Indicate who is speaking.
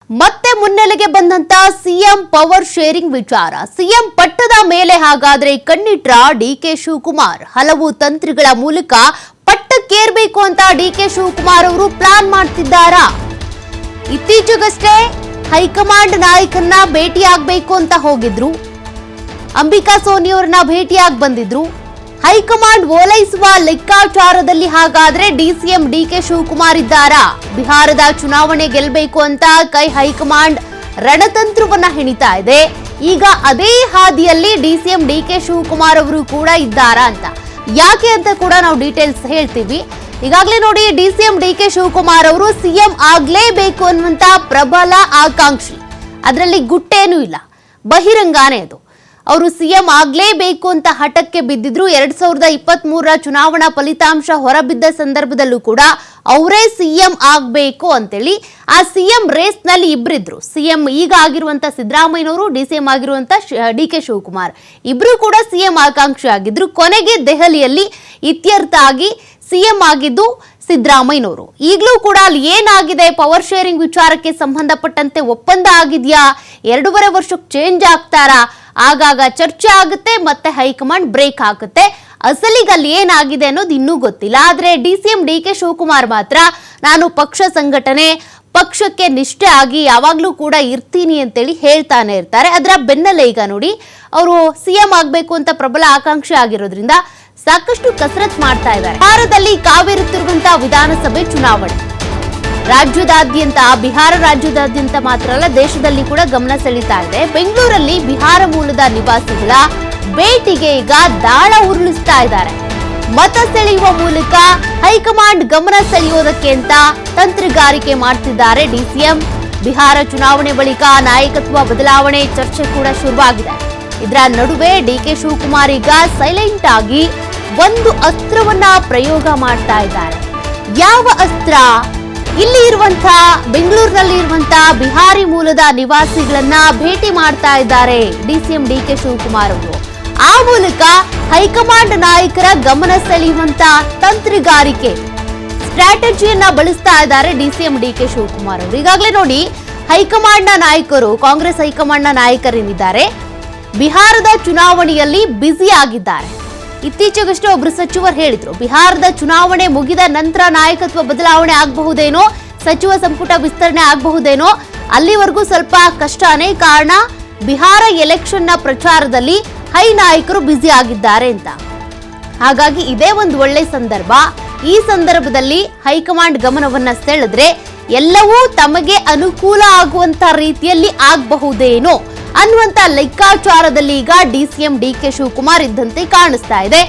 Speaker 1: ಮತ್ತೆ ಮುನ್ನೆಲೆಗೆ ಬಂದಂತ ಸಿಎಂ ಪವರ್ ಶೇರಿಂಗ್ ವಿಚಾರ. ಸಿಎಂ ಪಟ್ಟದ ಮೇಲೆ ಹಾಗಾದ್ರೆ ಕಣ್ಣಿಟ್ರ ಡಿಕೆ ಶಿವಕುಮಾರ್. ಹಲವು ತಂತ್ರಗಳ ಮೂಲಕ ಪಟ್ಟಕ್ಕೇರ್ಬೇಕು ಅಂತ ಡಿಕೆ ಶಿವಕುಮಾರ್ ಅವರು ಪ್ಲಾನ್ ಮಾಡ್ತಿದ್ದಾರಾ? ಇತ್ತೀಚೆಗಷ್ಟೇ ಹೈಕಮಾಂಡ್ ನಾಯಕನ್ನ ಭೇಟಿಯಾಗಬೇಕು ಅಂತ ಹೋಗಿದ್ರು. ಅಂಬಿಕಾ ಸೋನಿ ಅವರನ್ನ ಭೇಟಿಯಾಗಿ ಬಂದಿದ್ರು. ಹೈಕಮಾಂಡ್ ಓಲೈಸುವ ಲೆಕ್ಕಾಚಾರದಲ್ಲಿ ಹಾಗಾದ್ರೆ ಡಿಸಿಎಂ ಡಿಕೆ ಶಿವಕುಮಾರ್ ಇದ್ದಾರಾ? ಬಿಹಾರದ ಚುನಾವಣೆ ಗೆಲ್ಲಬೇಕು ಅಂತ ಹೈಕಮಾಂಡ್ ರಣತಂತ್ರವನ್ನ ಹೆಣಿತಾ ಇದೆ. ಈಗ ಅದೇ ಹಾದಿಯಲ್ಲಿ ಡಿಸಿಎಂ ಡಿಕೆ ಶಿವಕುಮಾರ್ ಅವರು ಕೂಡ ಇದ್ದಾರಾ ಅಂತ, ಯಾಕೆ ಅಂತ ಕೂಡ ನಾವು ಡೀಟೇಲ್ಸ್ ಹೇಳ್ತೀವಿ. ಈಗಾಗಲೇ ನೋಡಿ, ಡಿಸಿಎಂ ಡಿಕೆ ಶಿವಕುಮಾರ್ ಅವರು ಸಿಎಂ ಆಗ್ಲೇಬೇಕು ಅನ್ನುವಂತ ಪ್ರಬಲ ಆಕಾಂಕ್ಷಿ. ಅದರಲ್ಲಿ ಗುಟ್ಟೇನೂ ಇಲ್ಲ, ಬಹಿರಂಗಾನೇ ಅದು. ಅವರು ಸಿಎಂ ಆಗ್ಲೇಬೇಕು ಅಂತ ಹಠಕ್ಕೆ ಬಿದ್ದಿದ್ರು. 2023ರ ಚುನಾವಣಾ ಫಲಿತಾಂಶ ಹೊರಬಿದ್ದ ಸಂದರ್ಭದಲ್ಲೂ ಕೂಡ ಅವರೇ ಸಿಎಂ ಆಗ್ಬೇಕು ಅಂತೇಳಿ ಆ ಸಿಎಂ ರೇಸ್ ನಲ್ಲಿ ಇಬ್ಬರಿದ್ರು. ಸಿಎಂ ಈಗ ಆಗಿರುವಂತ ಸಿದ್ದರಾಮಯ್ಯನವರು, ಡಿಸಿಎಂ ಆಗಿರುವಂತ ಡಿಕೆ ಶಿವಕುಮಾರ್ ಇಬ್ರು ಕೂಡ ಸಿಎಂ ಆಕಾಂಕ್ಷಿ ಆಗಿದ್ರು. ಕೊನೆಗೆ ದೆಹಲಿಯಲ್ಲಿ ಇತ್ಯರ್ಥ ಆಗಿ ಸಿಎಂ ಆಗಿದ್ದು ಸಿದ್ದರಾಮಯ್ಯನವರು. ಈಗಲೂ ಕೂಡ ಅಲ್ಲಿ ಏನಾಗಿದೆ, ಪವರ್ ಶೇರಿಂಗ್ ವಿಚಾರಕ್ಕೆ ಸಂಬಂಧಪಟ್ಟಂತೆ ಒಪ್ಪಂದ ಆಗಿದೆಯಾ, 2.5 ವರ್ಷಕ್ಕೆ ಚೇಂಜ್ ಆಗ್ತಾರಾ, ಆಗಾಗ ಚರ್ಚೆ ಆಗುತ್ತೆ, ಮತ್ತೆ ಹೈಕಮಾಂಡ್ ಬ್ರೇಕ್ ಆಗುತ್ತೆ. ಅಸಲಿಗೆ ಅಲ್ಲಿ ಏನಾಗಿದೆ ಅನ್ನೋದು ಇನ್ನೂ ಗೊತ್ತಿಲ್ಲ. ಆದ್ರೆ ಡಿಸಿಎಂ ಡಿಕೆ ಶಿವಕುಮಾರ್ ಮಾತ್ರ ನಾನು ಪಕ್ಷ ಸಂಘಟನೆ, ಪಕ್ಷಕ್ಕೆ ನಿಷ್ಠೆ ಆಗಿ ಯಾವಾಗ್ಲೂ ಕೂಡ ಇರ್ತೀನಿ ಅಂತೇಳಿ ಹೇಳ್ತಾನೆ ಇರ್ತಾರೆ. ಅದರ ಬೆನ್ನಲ್ಲೇ ಈಗ ನೋಡಿ, ಅವರು ಸಿಎಂ ಆಗ್ಬೇಕು ಅಂತ ಪ್ರಬಲ ಆಕಾಂಕ್ಷೆ ಆಗಿರೋದ್ರಿಂದ ಸಾಕಷ್ಟು ಕಸರತ್ ಮಾಡ್ತಾ ಇದ್ದಾರೆ. ಬಿಹಾರದಲ್ಲಿ ಕಾವೇರುತ್ತಿರುವಂತಹ ವಿಧಾನಸಭೆ ಚುನಾವಣೆ ರಾಜ್ಯದಾದ್ಯಂತ, ಬಿಹಾರ ರಾಜ್ಯದಾದ್ಯಂತ ಮಾತ್ರ ಅಲ್ಲ, ದೇಶದಲ್ಲಿ ಕೂಡ ಗಮನ ಸೆಳೀತಾ ಇದೆ. ಬೆಂಗಳೂರಲ್ಲಿ ಬಿಹಾರ ಮೂಲದ ನಿವಾಸಿಗಳ ಭೇಟಿಗೆ ಈಗ ದಾಳ ಉರುಳಿಸ್ತಾ ಇದ್ದಾರೆ. ಮತ ಸೆಳೆಯುವ ಮೂಲಕ ಹೈಕಮಾಂಡ್ ಗಮನ ಸೆಳೆಯೋದಕ್ಕೆ ಅಂತ ತಂತ್ರಗಾರಿಕೆ ಮಾಡ್ತಿದ್ದಾರೆ ಡಿಸಿಎಂ. ಬಿಹಾರ ಚುನಾವಣೆ ಬಳಿಕ ನಾಯಕತ್ವ ಬದಲಾವಣೆ ಚರ್ಚೆ ಕೂಡ ಶುರುವಾಗಿದೆ. ಇದರ ನಡುವೆ ಡಿಕೆ ಶಿವಕುಮಾರ್ ಈಗ ಸೈಲೆಂಟ್ ಆಗಿ ಒಂದು ಅಸ್ತ್ರವನ್ನ ಪ್ರಯೋಗ ಮಾಡ್ತಾ ಇದ್ದಾರೆ. ಯಾವ ಅಸ್ತ್ರ? ಇಲ್ಲಿ ಇರುವಂತಹ, ಬೆಂಗಳೂರಿನಲ್ಲಿ ಇರುವಂತಹ ಬಿಹಾರಿ ಮೂಲದ ನಿವಾಸಿಗಳನ್ನ ಭೇಟಿ ಮಾಡ್ತಾ ಇದ್ದಾರೆ ಡಿಸಿಎಂ ಡಿಕೆ ಶಿವಕುಮಾರ್ ಅವರು. ಆ ಮೂಲಕ ಹೈಕಮಾಂಡ್ ನಾಯಕರ ಗಮನ ಸೆಳೆಯುವಂತ ತಂತ್ರಗಾರಿಕೆ, ಸ್ಟ್ರಾಟಜಿಯನ್ನ ಬಳಸ್ತಾ ಇದ್ದಾರೆ ಡಿಸಿಎಂ ಡಿಕೆ ಶಿವಕುಮಾರ್ ಅವರು. ಈಗಾಗಲೇ ನೋಡಿ, ಹೈಕಮಾಂಡ್ನ ನಾಯಕರು, ಕಾಂಗ್ರೆಸ್ ಹೈಕಮಾಂಡ್ನ ನಾಯಕರೇನಿದ್ದಾರೆ, ಬಿಹಾರದ ಚುನಾವಣೆಯಲ್ಲಿ ಬ್ಯುಸಿ ಆಗಿದ್ದಾರೆ. ಇತ್ತೀಚೆಗಷ್ಟೇ ಒಬ್ರು ಸಚಿವರು ಹೇಳಿದ್ರು, ಬಿಹಾರದ ಚುನಾವಣೆ ಮುಗಿದ ನಂತರ ನಾಯಕತ್ವ ಬದಲಾವಣೆ ಆಗಬಹುದೇನೋ, ಸಚಿವ ಸಂಪುಟ ವಿಸ್ತರಣೆ ಆಗಬಹುದೇನೋ, ಅಲ್ಲಿವರೆಗೂ ಸ್ವಲ್ಪ ಕಷ್ಟನೇ. ಕಾರಣ, ಬಿಹಾರ ಎಲೆಕ್ಷನ್ನ ಪ್ರಚಾರದಲ್ಲಿ ಹೈ ನಾಯಕರು ಬ್ಯುಸಿ ಆಗಿದ್ದಾರೆ ಅಂತ. ಹಾಗಾಗಿ ಇದೇ ಒಂದು ಒಳ್ಳೆ ಸಂದರ್ಭ. ಈ ಸಂದರ್ಭದಲ್ಲಿ ಹೈಕಮಾಂಡ್ ಗಮನವನ್ನ ಸೆಳೆದ್ರೆ ಎಲ್ಲವೂ ತಮಗೆ ಅನುಕೂಲ ಆಗುವಂತ ರೀತಿಯಲ್ಲಿ ಆಗಬಹುದೇನೋ ಅನ್ನುವಂತ ಲೆಕ್ಕಾಚಾರದಲ್ಲಿ ಈಗ ಡಿಸಿಎಂ ಡಿಕೆ ಶಿವಕುಮಾರ್ ಇದ್ದಂತೆ ಕಾಣಿಸ್ತಾ ಇದೆ.